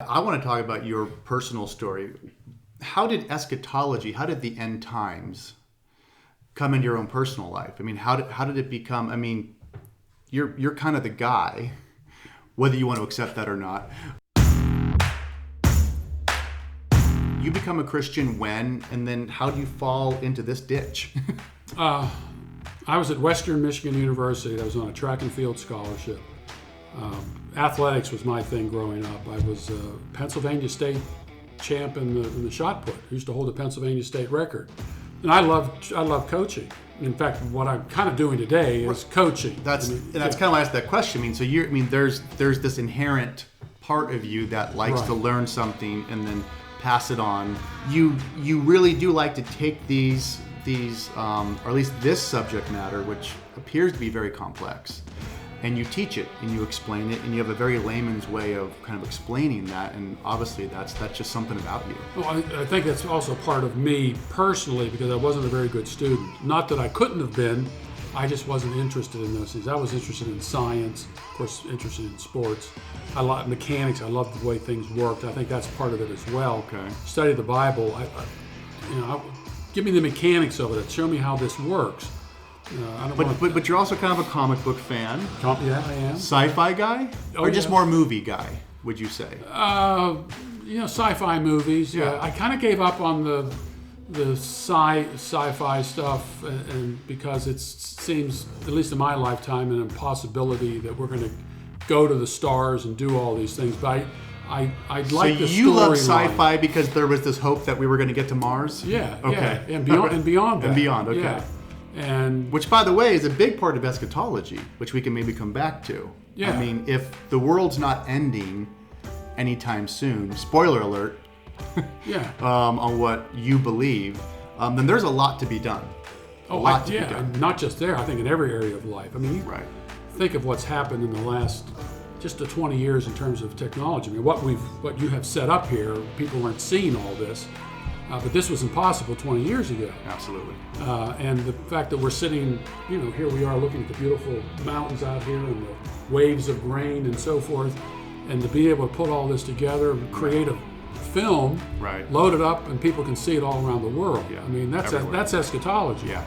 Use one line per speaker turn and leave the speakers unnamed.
I want to talk about your personal story. How did eschatology, how did the end times come into your own personal life? I mean, how did it become? I mean, you're kind of the guy, whether you want to accept that or not. You become a Christian when, and then how do you fall into this ditch?
I was at Western Michigan University. I was on a track and field scholarship. Athletics was my thing growing up. I was a Pennsylvania State champ in the shot put. I used to hold the Pennsylvania State record. And I love coaching. In fact, what I'm kind of doing today is coaching.
That's kind of why I asked that question. There's this inherent part of you that likes to learn something and then pass it on. You really do like to take these or at least this subject matter, which appears to be very complex, and you teach it and you explain it, and you have a very layman's way of kind of explaining that, and obviously that's just something about you.
Well, I think that's also part of me personally, because I wasn't a very good student. Not that I couldn't have been, I just wasn't interested in those things. I was interested in science, of course, interested in sports. I like mechanics. I loved the way things worked. I think that's part of it as well.
Okay.
Study the Bible. Give me the mechanics of it. Show me how this works.
But you're also kind of a comic book fan.
Yeah, I am.
Sci-fi guy? Or just more movie guy, would you say?
Sci-fi movies.
Yeah.
I kind of gave up on the sci-fi stuff, and because it seems, at least in my lifetime, an impossibility that we're going to go to the stars and do all these things. But I like the story. So you love
sci-fi because there was this hope that we were going to get to Mars?
Yeah.
Okay.
Yeah. And beyond that.
And beyond, okay.
Yeah. And
which, by the way, is a big part of eschatology, which we can maybe come back to.
Yeah.
I mean, if the world's not ending anytime soon, spoiler alert, on what you believe, then there's a lot to be done.
And not just there. I think in every area of life. I mean, think of what's happened in the last just 20 years in terms of technology. I mean, what you have set up here, people weren't seeing all this. But this was impossible 20 years ago.
Absolutely.
And the fact that we're sitting, here we are looking at the beautiful mountains out here and the waves of grain and so forth, and to be able to put all this together and create a film, load it up, and people can see it all around the world.
Yeah.
I mean, that's eschatology.
Yeah.